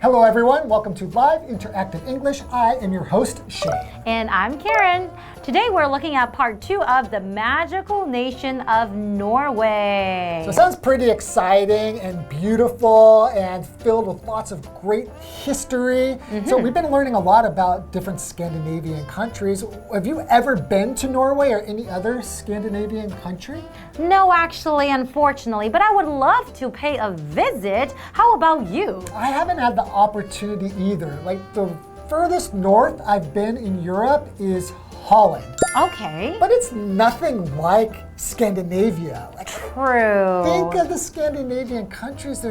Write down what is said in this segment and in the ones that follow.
Hello everyone, welcome to Live Interactive English. I am your host, Shane. And I'm Karen. Today we're looking at part 2 of the Magical Nation of Norway. So it sounds pretty exciting and beautiful and filled with lots of great history. So we've been learning a lot about different Scandinavian countries. Have you ever been to Norway or any other Scandinavian country? No, actually, unfortunately, but I would love to pay a visit. How about you? I haven't had the opportunity either. Like the furthest north I've been in Europe is Holland. Okay. But it's nothing like Scandinavia. Like, True. think of the Scandinavian countries.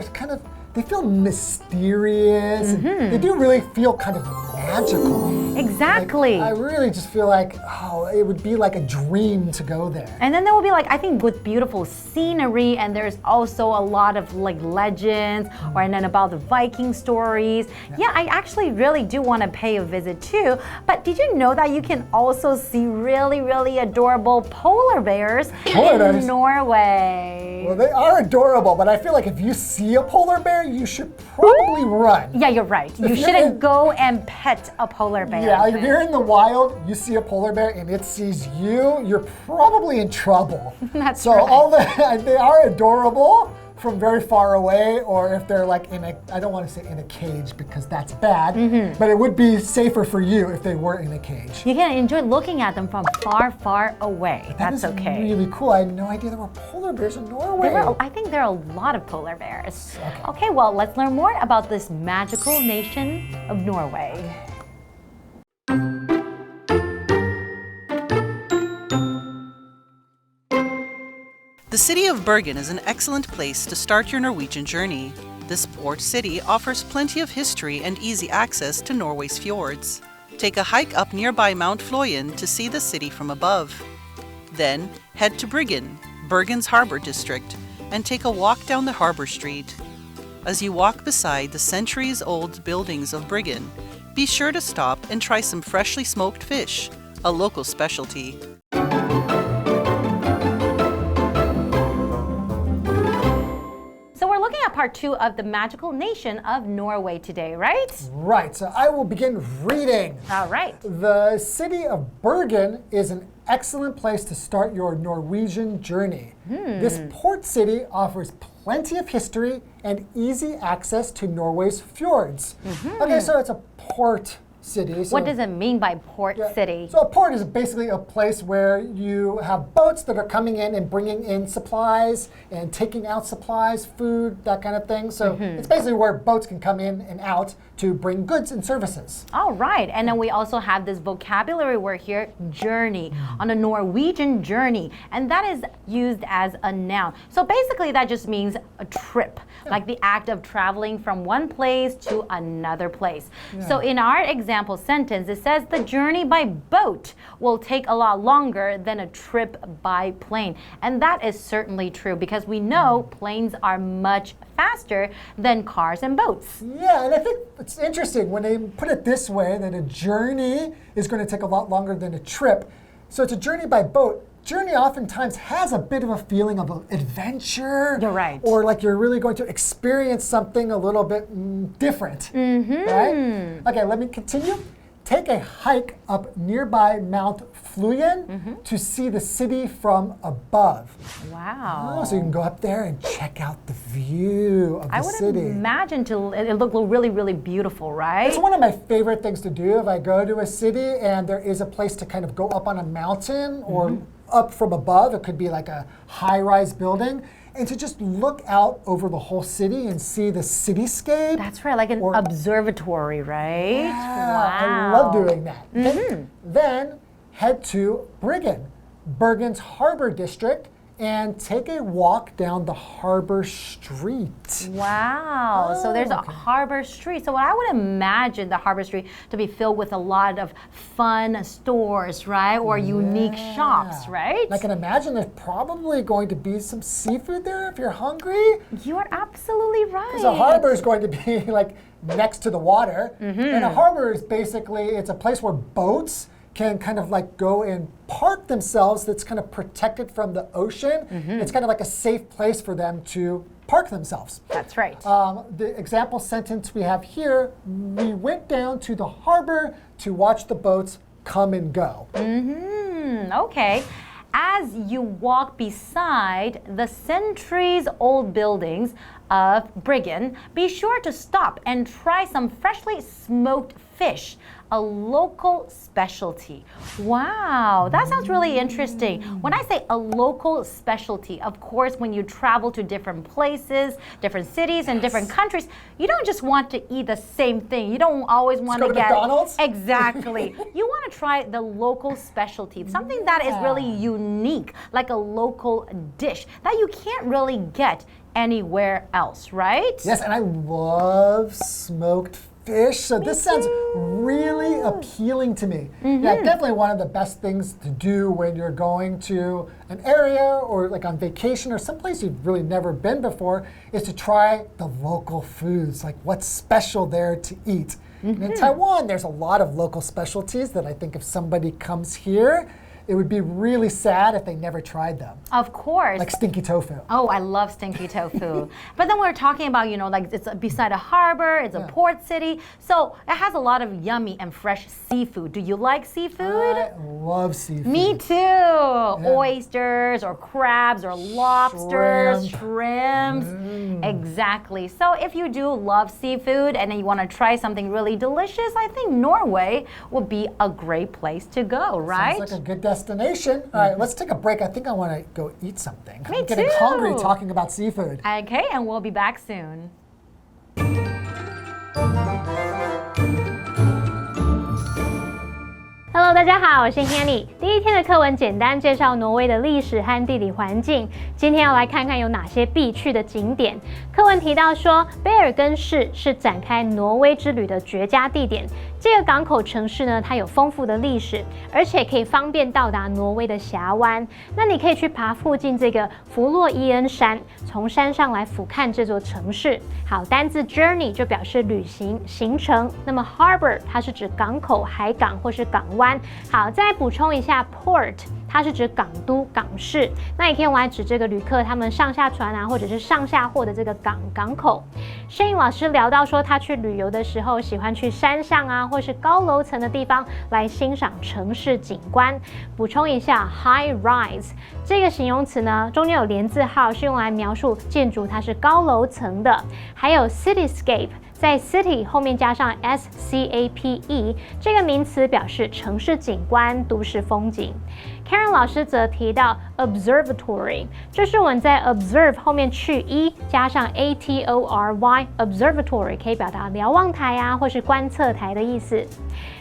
They feel mysterious. And they do really feel kind of magical. Exactly. Like, I really just feel like, it would be like a dream to go there. And then there will be I think with beautiful scenery, and there's also a lot of legends and then about the Viking stories. Yeah, I actually really do want to pay a visit too. But did you know that you can also see really, really adorable polar bears in Norway? Well, they are adorable, but I feel like if you see a polar bear, you should probably run. Yeah, you're right. You shouldn't go and pet a polar bear. Yeah, if you're in the wild, you see a polar bear and it sees you, you're probably in trouble. That's right. They are adorable from very far away, or if they're I don't want to say in a cage because that's bad, but it would be safer for you if they were in a cage. You can enjoy looking at them from far, far away. That's okay. Really cool. I had no idea there were polar bears in Norway. I think there are a lot of polar bears. Okay, well, let's learn more about this magical nation of Norway. The city of Bergen is an excellent place to start your Norwegian journey. This port city offers plenty of history and easy access to Norway's fjords. Take a hike up nearby Mount Fløyen to see the city from above. Then head to Bryggen, Bergen's harbor district, and take a walk down the harbor street. As you walk beside the centuries-old buildings of Bryggen, be sure to stop and try some freshly smoked fish, a local specialty. Part 2 of the Magical Nation of Norway today, right? Right, so I will begin reading. All right. The city of Bergen is an excellent place to start your Norwegian journey. This port city offers plenty of history and easy access to Norway's fjords. Okay, so it's a port city. So, what does it mean by port city? So a port is basically a place where you have boats that are coming in and bringing in supplies and taking out supplies, food, that kind of thing. So it's basically where boats can come in and out to bring goods and services. All right, and then we also have this vocabulary word here, journey, on a Norwegian journey, and that is used as a noun. So basically that just means a trip, like the act of traveling from one place to another place. So in our example sentence, it says the journey by boat will take a lot longer than a trip by plane. And that is certainly true because we know planes are much faster than cars and boats. Yeah, and I think it's interesting when they put it this way, that a journey is going to take a lot longer than a trip. So it's a journey by boat. Journey oftentimes has a bit of a feeling of adventure. You're right. Or like you're really going to experience something a little bit different. Right? Okay, let me continue. Take a hike up nearby Mount Fløyen to see the city from above. Wow. So you can go up there and check out the view of the city. I would imagine it look really, really beautiful, right? It's one of my favorite things to do if I go to a city and there is a place to kind of go up on a mountain or up from above. It could be like a high-rise building. And to just look out over the whole city and see the cityscape. That's right, like an observatory, right? Yeah, wow. I love doing that. Then head to Bryggen, Bergen's harbor district, and take a walk down the harbor street. Wow, so there's a harbor street. So I would imagine the harbor street to be filled with a lot of fun stores, right? Or unique shops, right? I can imagine there's probably going to be some seafood there if you're hungry. You are absolutely right. Because a harbor is going to be like next to the water. And a harbor is basically, it's a place where boats can kind of like go and park themselves that's kind of protected from the ocean. It's kind of like a safe place for them to park themselves. That's right. The example sentence we have here, we went down to the harbor to watch the boats come and go. Okay. As you walk beside the centuries-old buildings of Bergen, be sure to stop and try some freshly smoked fish, a local specialty. Wow, that sounds really interesting. When I say a local specialty, of course, when you travel to different places, different cities, and different countries, you don't just want to eat the same thing. You don't always want to get McDonald's? Exactly. You want to try the local specialty, something that is really unique, like a local dish that you can't really get anywhere else, right? Yes, and I love smoked fish, so this sounds really appealing to me. Yeah, definitely one of the best things to do when you're going to an area or like on vacation or someplace you've really never been before is to try the local foods, like what's special there to eat. And in Taiwan, there's a lot of local specialties that I think if somebody comes here, it would be really sad if they never tried them. Of course. Like stinky tofu. Oh, I love stinky tofu. But then we're talking about, you know, like it's beside a harbor, it's a port city. So it has a lot of yummy and fresh seafood. Do you like seafood? I love seafood. Me too. Oysters or crabs or lobsters, shrimps. Exactly. So if you do love seafood and then you want to try something really delicious, I think Norway would be a great place to go, right? Sounds like a good destination. All right, let's take a break. I think I want to go eat something. Me I'm getting too. hungry talking about seafood. Okay, and we'll be back soon. Hello， 大家好，我是 Hanny。第一天的课文简单介绍挪威的历史和地理环境。今天要来看看有哪些必去的景点。课文提到说，卑尔根市是展开挪威之旅的绝佳地点。这个港口城市呢，它有丰富的历史，而且可以方便到达挪威的峡湾。那你可以去爬附近这个弗洛伊恩山，从山上来俯瞰这座城市。好，单字 journey 就表示旅行、行程。那么 harbor 它是指港口、海港或是港湾。好，再补充一下 port。它是指港都、港市，那也可以用来指这个旅客他们上下船啊，或者是上下货的这个港口。Shane 老师聊到说，他去旅游的时候喜欢去山上啊，或是高楼层的地方来欣赏城市景观。补充一下 ，high rise 这个形容词呢，中间有连字号，是用来描述建筑它是高楼层的。还有 cityscape。在 city 后面加上 scape 这个名词表示城市景观、都市风景。Karen 老师则提到 observatory， 就是我们在 observe 后面去一加上 atory observatory 可以表达瞭望台啊，或是观测台的意思。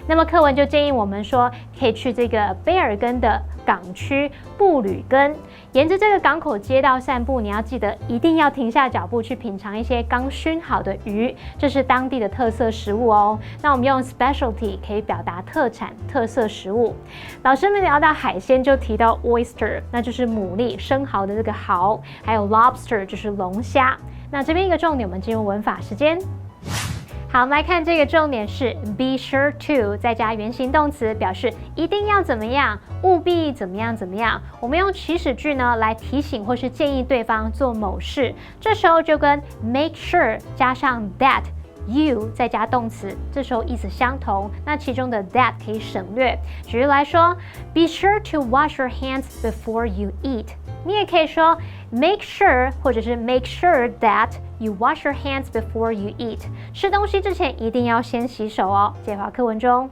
那么课文就建议我们说，可以去这个卑尔根的港区布吕根，沿着这个港口街道散步，你要记得一定要停下脚步去品尝一些刚熏好的鱼，这是当地的特色食物哦。那我们用 specialty 可以表达特产、特色食物。老师们聊到海鲜就提到 oyster， 那就是牡蛎、生蚝的这个蚝，还有 lobster 就是龙虾。那这边一个重点，我们进入文法时间。好，我们来看这个重点是 be sure to 再加原形动词，表示一定要怎么样，务必怎么样怎么样。我们用祈使句呢来提醒或是建议对方做某事，这时候就跟 make sure 加上 that。You 再加动词，这时候意思相同，那其中的 that 可以省略。举例来说 ，Be sure to wash your hands before you eat。你也可以说 make sure 或者是 make sure that you wash your hands before you eat。吃东西之前一定要先洗手哦。接回课文中。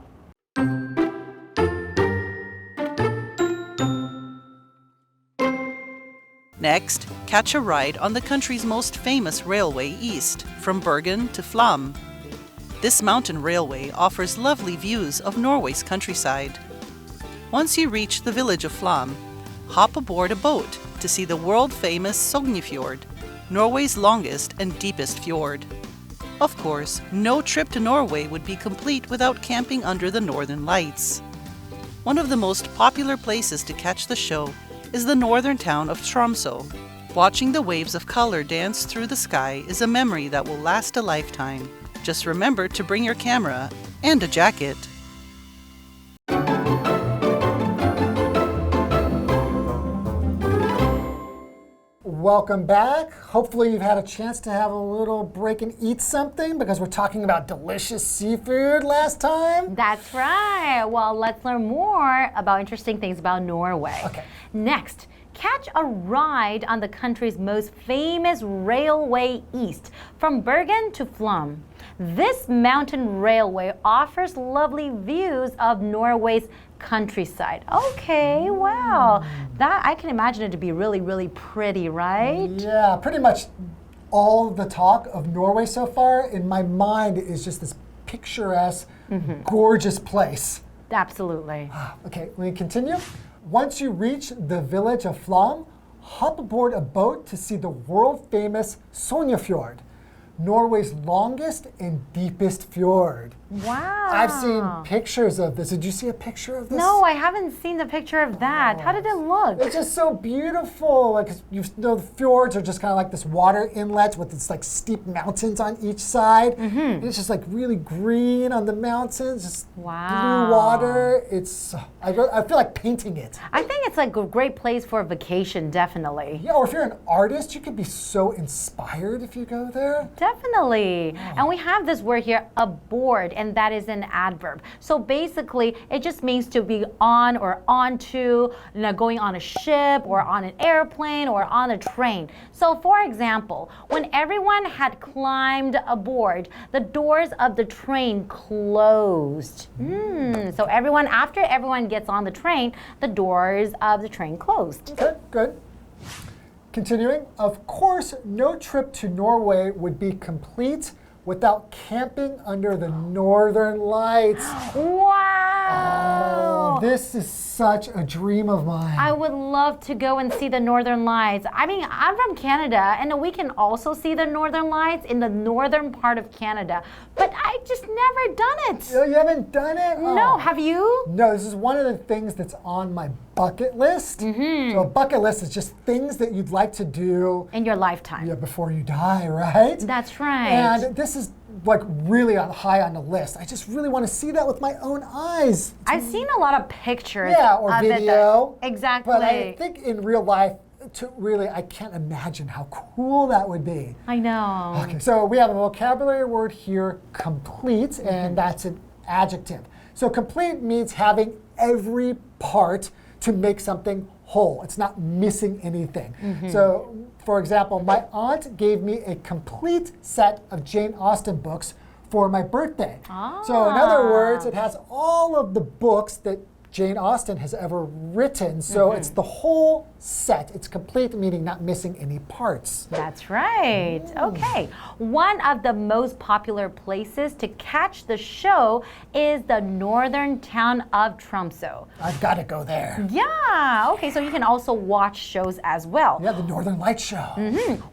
Next, catch a ride on the country's most famous railway east, from Bergen to Flåm. This mountain railway offers lovely views of Norway's countryside. Once you reach the village of Flåm, hop aboard a boat to see the world-famous Sognefjord, Norway's longest and deepest fjord. Of course, no trip to Norway would be complete without camping under the northern lights. One of the most popular places to catch the show is the northern town of Tromsø. Watching the waves of color dance through the sky is a memory that will last a lifetime. Just remember to bring your camera and a jacket. welcome back. Hopefully you've had a chance to have a little break and eat something because we're talking about delicious seafood last time. That's right. Well, let's learn more about interesting things about Norway. Okay. Next, catch a ride on the country's most famous railway east, from Bergen to Flum. This mountain railway offers lovely views of Norway's countryside. Okay, wow. That I can imagine it to be really, really pretty, right? Yeah, pretty much all the talk of Norway so far in my mind is just this picturesque, gorgeous place. Absolutely. Okay, we continue. Once you reach the village of Flom, hop aboard a boat to see the world-famous Sognefjord, Norway's longest and deepest fjord. Wow. I've seen pictures of this. Did you see a picture of this? No, I haven't seen the picture of that. How did it look? It's just so beautiful. Like, you know, the fjords are just kind of like this water inlet with this like steep mountains on each side. And it's just like really green on the mountains, just blue water. It's I feel like painting it. I think it's like a great place for a vacation, definitely. Yeah, or if you're an artist, you could be so inspired if you go there. Definitely. And we have this word here, aboard, and that is an adverb. So basically, it just means to be on or onto, you know, going on a ship or on an airplane or on a train. So for example, when everyone had climbed aboard, the doors of the train closed. So after everyone gets on the train, the doors of the train closed. Okay, good. Continuing, of course, no trip to Norway would be complete without camping under the northern lights. Wow! Oh, this is such a dream of mine. I would love to go and see the northern lights. I mean, I'm from Canada, and we can also see the northern lights in the northern part of Canada, but I just never done it. Oh, you haven't done it? No, have you? No, this is one of the things that's on my bucket list. So a bucket list is just things that you'd like to do In your lifetime. before you die, right? That's right. And this is like really high on the list. I just really want to see that with my own eyes. I've seen a lot of pictures Or of video. Exactly. But I think in real life, I can't imagine how cool that would be. I know. Okay, so we have a vocabulary word here, complete, and that's an adjective. So complete means having every part to make something whole. It's not missing anything. So, for example, my aunt gave me a complete set of Jane Austen books for my birthday. So in other words, it has all of the books that Jane Austen has ever written. So it's the whole set. It's complete, meaning not missing any parts. That's right. Okay. One of the most popular places to catch the show is the northern town of Tromsø. I've got to go there. Yeah. Okay, so you can also watch shows as well. Yeah, the Northern Light Show.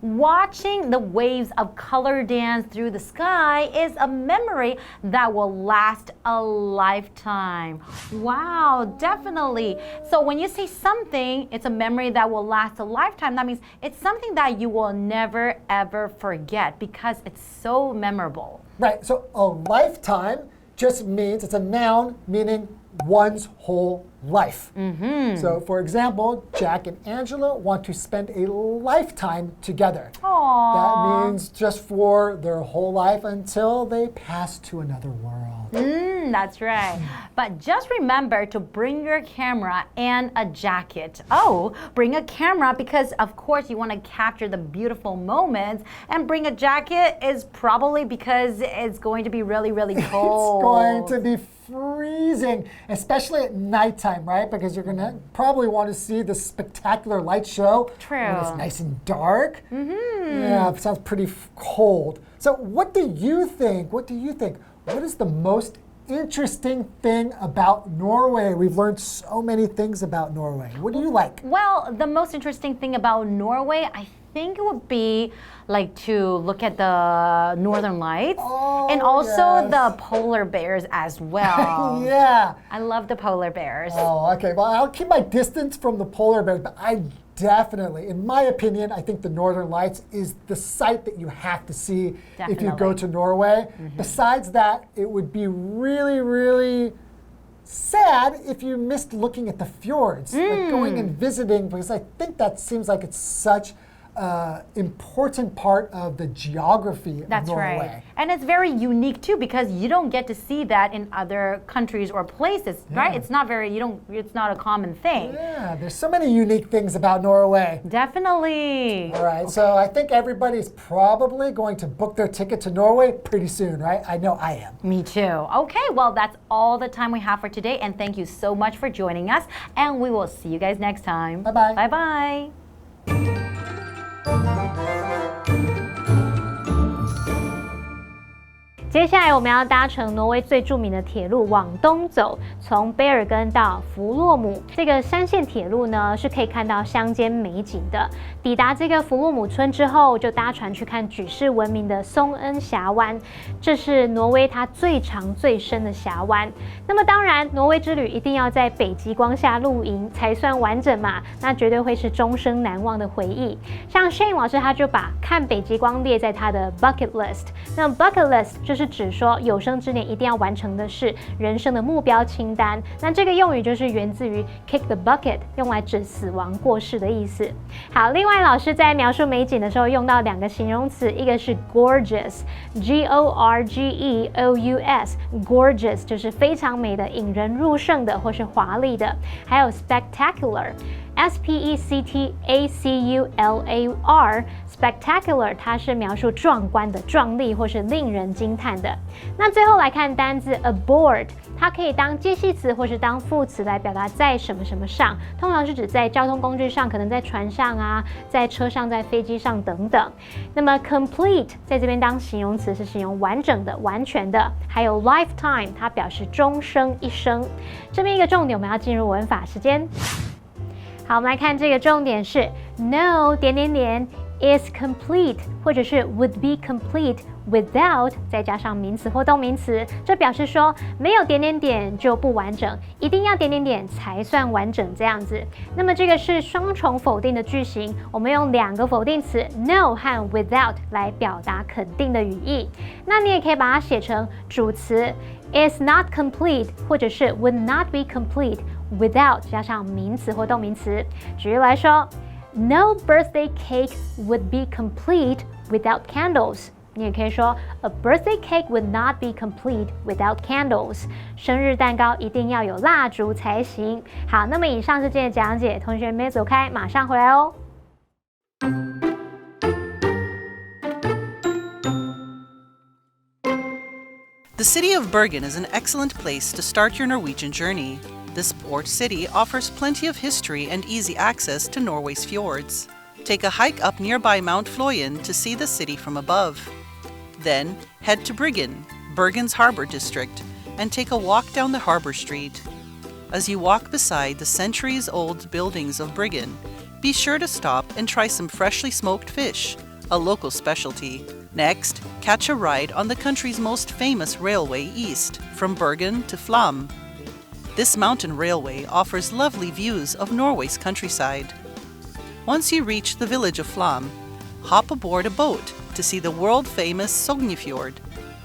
Watching the waves of color dance through the sky is a memory that will last a lifetime. Wow, definitely. So when you say something, it's a memory that will last a lifetime, that means it's something that you will never ever forget because it's so memorable. Right, so a lifetime just means it's a noun meaning one's whole life. So for example, Jack and Angela want to spend a lifetime together. Aww. That means just for their whole life until they pass to another world. That's right. But just remember to bring your camera and a jacket. Oh, bring a camera because of course you want to capture the beautiful moments, and bring a jacket is probably because it's going to be really, really cold. It's going to be freezing, especially at nighttime, right? Because you're going to probably want to see this spectacular light show. True. When it's nice and dark. Yeah, it sounds pretty cold. So what do you think? What do you think? What is the most interesting thing about Norway? We've learned so many things about Norway. What do you like? Well, the most interesting thing about Norway, I think it would be like to look at the northern lights and also the polar bears as well. Yeah. I love the polar bears. Oh, okay. Well, I'll keep my distance from the polar bears, but I definitely, in my opinion, I think the Northern Lights is the sight that you have to see if you go to Norway. Besides that, it would be really, really sad if you missed looking at the fjords, like going and visiting, because I think that seems like it's such important part of the geography of That's Norway. right. And it's very unique too because you don't get to see that in other countries or places, right? It's not it's not a common thing. Yeah, there's so many unique things about Norway. Definitely. All right, so I think everybody's probably going to book their ticket to Norway pretty soon, right? I know I am. Me too. Okay, well, that's all the time we have for today. And thank you so much for joining us. And we will see you guys next time. Bye-bye. Bye-bye. 接下来我们要搭乘挪威最著名的铁路往东走，从卑尔根到弗洛姆。这个山线铁路呢是可以看到乡间美景的。抵达这个弗洛姆村之后，就搭船去看举世闻名的松恩峡湾，这是挪威它最长最深的峡湾。那么当然，挪威之旅一定要在北极光下露营才算完整嘛，那绝对会是终生难忘的回忆。像 Shane 老师他就把看北极光列在他的 bucket list。那 bucket list 就是指说有生之年一定要完成的事，人生的目标清单。那这个用语就是源自于 kick the bucket， 用来指死亡过世的意思。好，另外老师在描述美景的时候用到两个形容词，一个是 gorgeous，G-O-R-G-E-O-U-S，gorgeous 就是非常美的、引人入胜的或是华丽的，还有 spectacular。spectacular， 它是描述壮观的、壮丽或是令人惊叹的。那最后来看单字 aboard， 它可以当介系词或是当副词来表达在什么什么上，通常是指在交通工具上，可能在船上啊，在车上、在飞机上等等。那么 complete 在这边当形容词是形容完整的、完全的，还有 lifetime 它表示终生、一生。这边一个重点，我们要进入文法时间。好，我们来看这个重点是 no is complete 或者是 would be complete without 再加上名词或动名词，这表示说没有就不完整，一定要才算完整这样子。那么这个是双重否定的句型，我们用两个否定词 no 和 without 来表达肯定的语义。那你也可以把它写成主词 is not complete 或者是 would not be complete without 加上名词或动名词。举例来说，No birthday cake would be complete without candles。你也可以说 A birthday cake would not be complete without candles。生日蛋糕一定要有蜡烛才行。好，那么以上是今天的讲解，同学没走开，马上回来哦。The city of Bergen is an excellent place to start your Norwegian journey. This port city offers plenty of history and easy access to Norway's fjords. Take a hike up nearby Mount Fløyen to see the city from above. Then, head to Bryggen, Bergen's harbor district, and take a walk down the harbor street. As you walk beside the centuries-old buildings of Bryggen, be sure to stop and try some freshly smoked fish, a local specialty. Next, catch a ride on the country's most famous railway east, from Bergen to Flåm. This mountain railway offers lovely views of Norway's countryside. Once you reach the village of Flåm, hop aboard a boat to see the world-famous Sognefjord,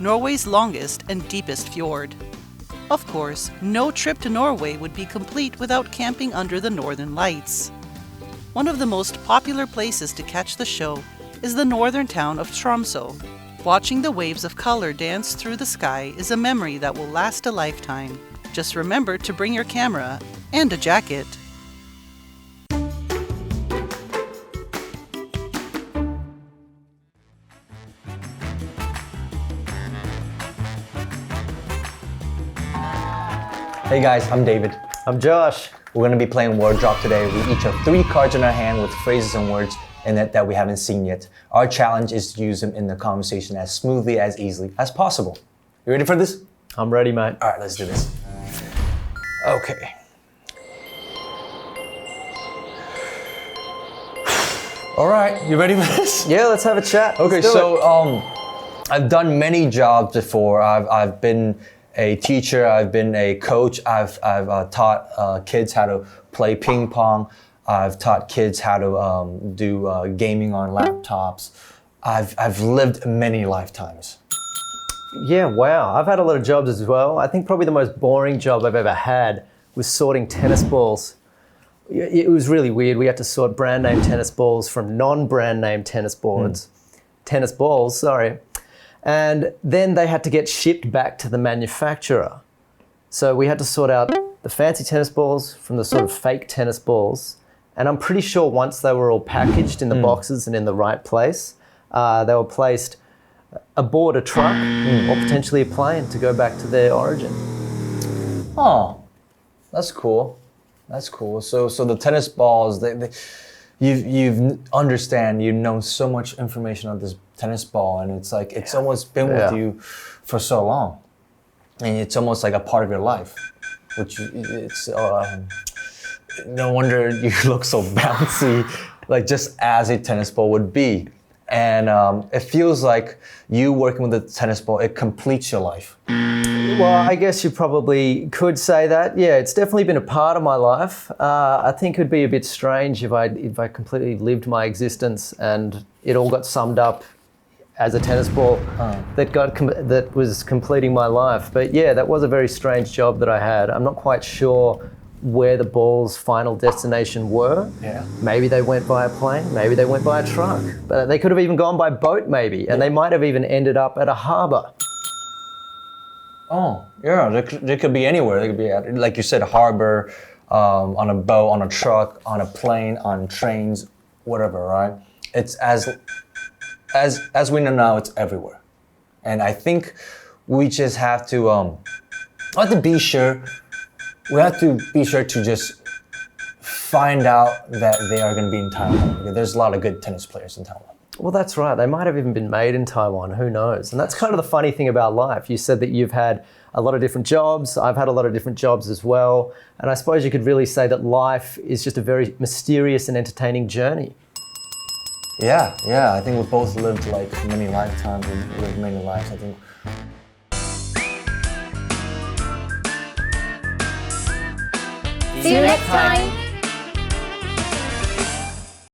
Norway's longest and deepest fjord. Of course, no trip to Norway would be complete without camping under the Northern Lights. One of the most popular places to catch the show is the northern town of Tromsø. Watching the waves of color dance through the sky is a memory that will last a lifetime. Just remember to bring your camera and a jacket. Hey guys, I'm David. I'm Josh. We're going to be playing Word Drop today. We each have 3 cards in our hand with phrases and words in it that we haven't seen yet. Our challenge is to use them in the conversation as smoothly, as easily as possible. You ready for this? I'm ready, mate. All right, let's do this. Okay. All right, you ready for this? Yeah, let's have a chat. Okay, so I've done many jobs before. I've been a teacher, I've been a coach, I've taught kids how to play ping pong, I've taught kids how to do gaming on laptops. I've lived many lifetimes. Yeah, wow. I've had a lot of jobs as well. I think probably the most boring job I've ever had was sorting tennis balls. it was really weird. We had to sort brand name tennis balls from non-brand name tennis balls, sorry. And then they had to get shipped back to the manufacturer. So we had to sort out the fancy tennis balls from the sort of fake tennis balls. And I'm pretty sure once they were all packaged in the boxes and in the right place, they were placed aboard a truck or potentially a plane to go back to their origin. Oh, that's cool. That's cool. So the tennis balls, you've known so much information on this tennis ball, and it's like it's almost been with you for so long, and it's almost like a part of your life, which it's no wonder you look so bouncy, like just as a tennis ball would be. And it feels like you working with a tennis ball, it completes your life. Well, I guess you probably could say that. Yeah, it's definitely been a part of my life. I think it would be a bit strange if I completely lived my existence and it all got summed up as a tennis ball that was completing my life. But yeah, that was a very strange job that I had. I'm not quite sure where the ball's final destination were. Yeah. Maybe they went by a plane, maybe they went by a truck. But they could have even gone by boat maybe, and they might have even ended up at a harbor. Oh, yeah, they could be anywhere. They could be at, like you said, a harbor, on a boat, on a truck, on a plane, on trains, whatever, right? It's as we know now, it's everywhere. And I think we just have to be sure. We have to be sure to just find out that they are going to be in Taiwan. Because there's a lot of good tennis players in Taiwan. Well, that's right. They might have even been made in Taiwan. Who knows? And that's kind of the funny thing about life. You said that you've had a lot of different jobs. I've had a lot of different jobs as well. And I suppose you could really say that life is just a very mysterious and entertaining journey. Yeah. I think we both lived like many lifetimes. We lived many lives, I think. See you next time!